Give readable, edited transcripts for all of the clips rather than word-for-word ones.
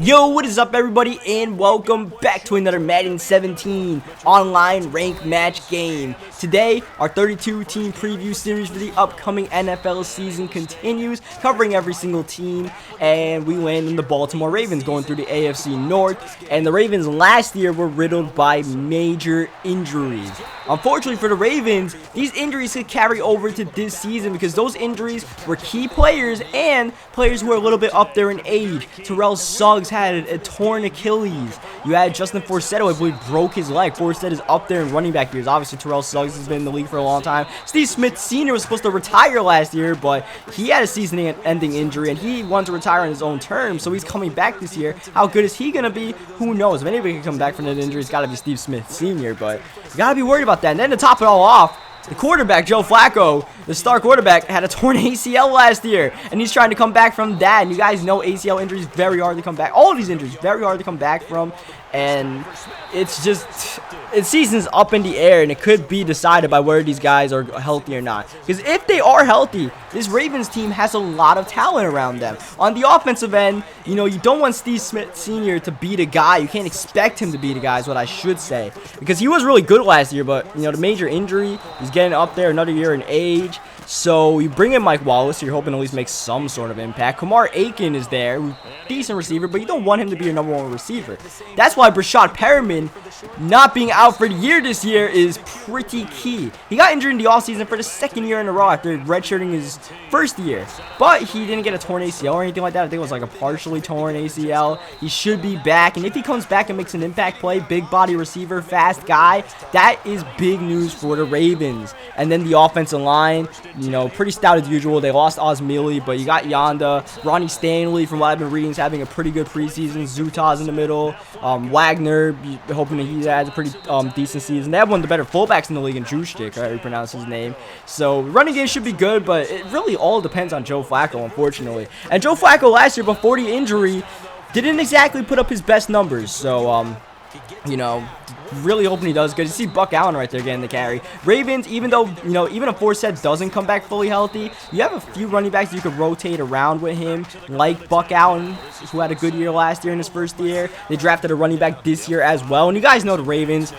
Yo, what is up everybody, and welcome back to another Madden 17 online ranked match game. Today, our 32 team preview series for the upcoming NFL season continues, covering every single team, and we land in the Baltimore Ravens going through the AFC North. And the Ravens last year were riddled by major injuries. Unfortunately for the Ravens, these injuries could carry over to this season because those injuries were key players and players who are a little bit up there in age. Terrell Suggs had a torn Achilles. You had Justin Forsett, who I believe broke his leg. Forsett is up there in running back years. Obviously, Terrell Suggs has been in the league for a long time. Steve Smith Sr. was supposed to retire last year, but he had a season-ending injury, and he wanted to retire on his own terms, so he's coming back this year. How good is he going to be? Who knows? If anybody can come back from that injury, it's got to be Steve Smith Sr., but you got to be worried about that. And then to top it all off, the quarterback, Joe Flacco, the star quarterback, had a torn ACL last year, and he's trying to come back from that. And you guys know ACL injuries very hard to come back. All of these injuries very hard to come back from, and it's just, its season's up in the air, and it could be decided by whether these guys are healthy or not. Because if they are healthy, this Ravens team has a lot of talent around them. On the offensive end, you know, you don't want Steve Smith Sr. to be the guy. You can't expect him to be the guy, is what I should say. Because he was really good last year, but, you know, the major injury, he's getting up there another year in age. So you bring in Mike Wallace, so you're hoping to at least make some sort of impact. Kamar Aiken is there, decent receiver, but you don't want him to be your #1 receiver. That's why Brashad Perriman not being out for the year this year is pretty key. He got injured in the offseason for the second year in a row after redshirting his first year, but he didn't get a torn ACL or anything like that. I think it was like a partially torn ACL. He should be back, and if he comes back and makes an impact play, big body receiver, fast guy, that is big news for the Ravens. And then the offensive line, you know, pretty stout as usual. They lost Osmili, but you got Yonda. Ronnie Stanley, from what I've been reading, is having a pretty good preseason. Zutaz in the middle. Wagner, hoping that he has a pretty decent season. They have one of the better fullbacks in the league in Juszczyk, however you pronounce his name. So running game should be good, but it really all depends on Joe Flacco, unfortunately. And Joe Flacco last year, before the injury, didn't exactly put up his best numbers. So, you know, really hoping he does good. You see Buck Allen right there getting the carry. Ravens, even though, you know, even if Forsett doesn't come back fully healthy, you have a few running backs you could rotate around with him, like Buck Allen, who had a good year last year in his first year. They drafted a running back this year as well. And you guys know the Ravens,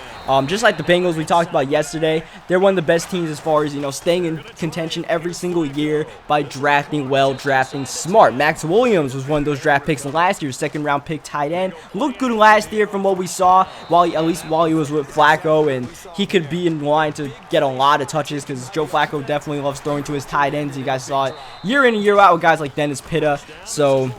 just like the Bengals we talked about yesterday, they're one of the best teams as far as, you know, staying in contention every single year by drafting well, drafting smart. Max Williams was one of those draft picks last year, second-round pick tight end. Looked good last year from what we saw, at least while he was with Flacco, and he could be in line to get a lot of touches because Joe Flacco definitely loves throwing to his tight ends. You guys saw it year in and year out with guys like Dennis Pitta. So,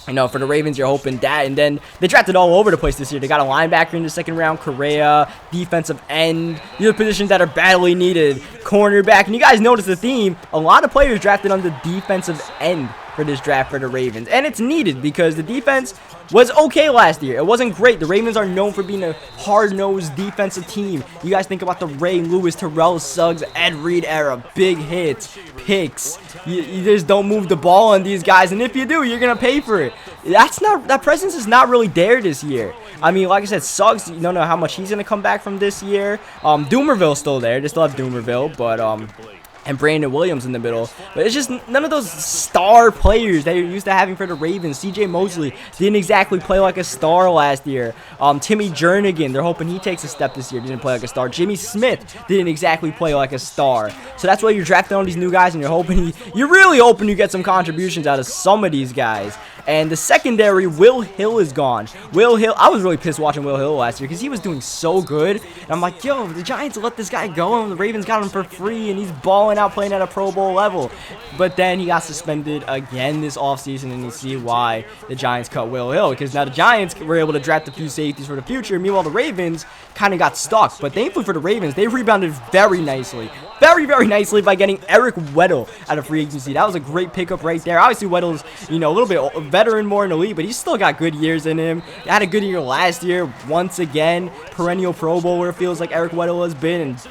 you know, for the Ravens, you're hoping that. And then they drafted all over the place this year. They got a linebacker in the second round, Correa, defensive end. These are positions that are badly needed. Cornerback. And you guys notice the theme. A lot of players drafted on the defensive end for this draft for the Ravens. And it's needed because the defense was okay last year. It wasn't great. The Ravens are known for being a hard-nosed defensive team. You guys think about the Ray Lewis, Terrell Suggs, Ed Reed era. Big hits, picks. You just don't move the ball on these guys, and if you do, you're going to pay for it. That presence is not really there this year. I mean, like I said, Suggs, you don't know how much he's going to come back from this year. Doomerville's still there. They still have Doomerville, but and Brandon Williams in the middle. But it's just none of those star players that you're used to having for the Ravens. CJ Mosley didn't exactly play like a star last year. Timmy Jernigan, they're hoping he takes a step this year. Didn't play like a star. Jimmy Smith didn't exactly play like a star. So that's why you're drafting all these new guys, and you're really hoping you get some contributions out of some of these guys. And the secondary, Will Hill is gone. Will Hill, I was really pissed watching Will Hill last year because he was doing so good. And I'm like, yo, the Giants let this guy go, and the Ravens got him for free, and he's balling out playing at a Pro Bowl level. But then he got suspended again this offseason, and you see why the Giants cut Will Hill. Because now the Giants were able to draft a few safeties for the future. Meanwhile, the Ravens kind of got stuck. But thankfully for the Ravens, they rebounded very nicely. Very, very nicely by getting Eric Weddle out of free agency. That was a great pickup right there. Obviously, Weddle's, you know, a little bit veteran more in the league, but he's still got good years in him. He had a good year last year. Once again, perennial Pro Bowler feels like Eric Weddle has been, and,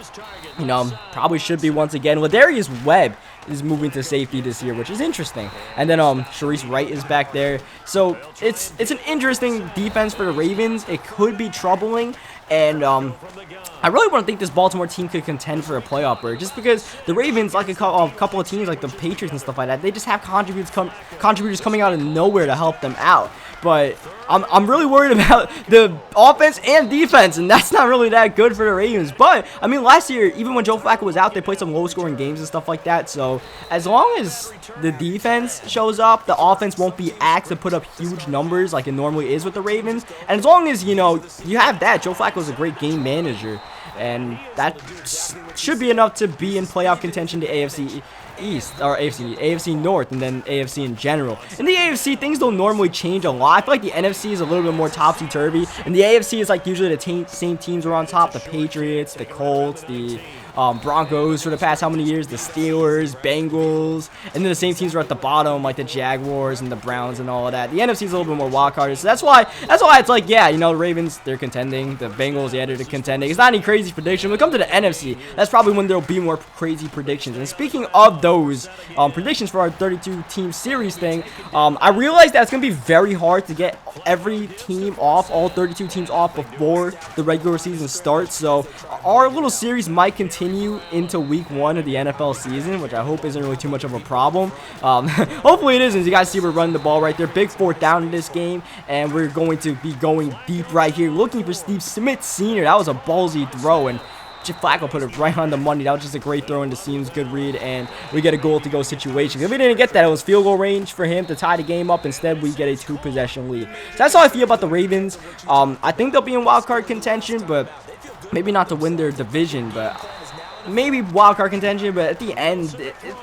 you know, probably should be once again. Ladarius Webb is moving to safety this year, which is interesting. And then Sharice Wright is back there. So it's an interesting defense for the Ravens. It could be troubling. And I really want to think this Baltimore team could contend for a playoff berth, just because the Ravens, like a couple of teams like the Patriots and stuff like that, they just have contributors coming out of nowhere to help them out. But I'm really worried about the offense and defense, and that's not really that good for the Ravens. But, I mean, last year, even when Joe Flacco was out, they played some low-scoring games and stuff like that. So, as long as the defense shows up, the offense won't be asked to put up huge numbers like it normally is with the Ravens. And as long as, you know, you have that, Joe Flacco is a great game manager. And that should be enough to be in playoff contention to AFC East, or AFC North, and then AFC in general. In the AFC, things don't normally change a lot. I feel like the NFC is a little bit more topsy-turvy, and the AFC is like usually the same teams are on top. The Patriots, the Colts, the Broncos for the past how many years, the Steelers, Bengals, and then the same teams are at the bottom, like the Jaguars and the Browns and all of that. The NFC is a little bit more wild-carded, so that's why it's like, yeah, you know, the Ravens, they're contending. The Bengals, yeah, they're contending. It's not any crazy prediction. When it comes to the NFC, that's probably when there'll be more crazy predictions. And speaking of those predictions for our 32-team series thing, I realized that it's going to be very hard to get every team off, all 32 teams off before the regular season starts. So our little series might continue into week 1 of the NFL season, which I hope isn't really too much of a problem. Hopefully it isn't. You guys see we're running the ball right there. Big 4th down in this game, and we're going to be going deep right here, looking for Steve Smith Sr. That was a ballsy throw, and Flacco put it right on the money. That was just a great throw into seams, good read, and we get a goal-to-go situation. If we didn't get that, it was field goal range for him to tie the game up. Instead, we get a 2-possession lead. So that's how I feel about the Ravens. I think they'll be in wild card contention, but maybe not to win their division, but maybe wildcard contention. But at the end,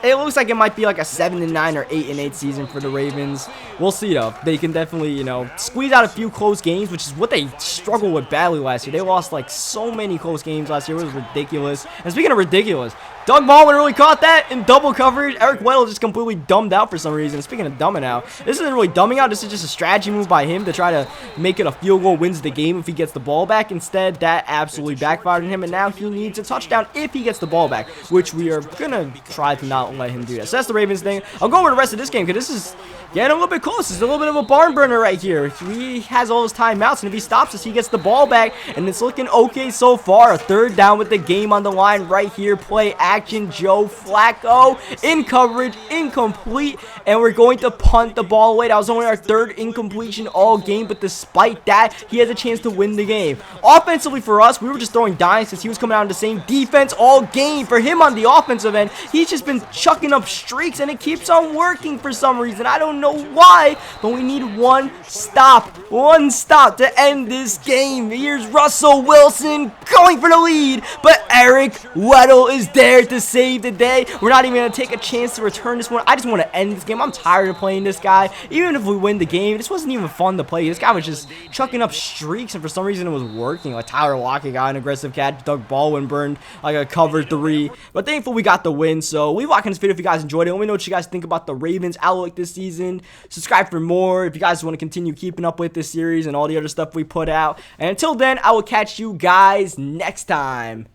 it looks like it might be like a 7-9 or 8-8 season for the Ravens. We'll see though. They can definitely, you know, squeeze out a few close games, which is what they struggled with badly last year. They lost like so many close games last year. It was ridiculous. And speaking of ridiculous, Doug Baldwin really caught that in double coverage. Eric Weddle just completely dumbed out for some reason. Speaking of dumbing out, this isn't really dumbing out. This is just a strategy move by him to try to make it a field goal wins the game if he gets the ball back. Instead, that absolutely backfired on him, and now he needs a touchdown if he gets the ball back, which we are going to try to not let him do that. So that's the Ravens thing. I'll go over the rest of this game because this is getting a little bit close. It's a little bit of a barn burner right here. He has all his timeouts, and if he stops us, he gets the ball back, and it's looking okay so far. A 3rd down with the game on the line right here. Play action, Joe Flacco in coverage, incomplete, and we're going to punt the ball away. That was only our 3rd incompletion all game, but despite that, he has a chance to win the game. Offensively for us, we were just throwing dimes since he was coming out on the same defense all game. For him on the offensive end, he's just been chucking up streaks, and it keeps on working for some reason. I don't know why, but we need one stop to end this game. Here's Russell Wilson going for the lead, but Eric Weddle is there to save the day. We're not even going to take a chance to return this one. I just want to end this game. I'm tired of playing this guy. Even if we win the game, this wasn't even fun to play. This guy was just chucking up streaks, and for some reason it was working. Like Tyler Lockett got an aggressive catch. Doug Baldwin burned like a cover 3. But thankfully we got the win. So leave a like on this video if you guys enjoyed it. Let me know what you guys think about the Ravens outlook this season. Subscribe for more if you guys want to continue keeping up with this series and all the other stuff we put out. And until then, I will catch you guys next time.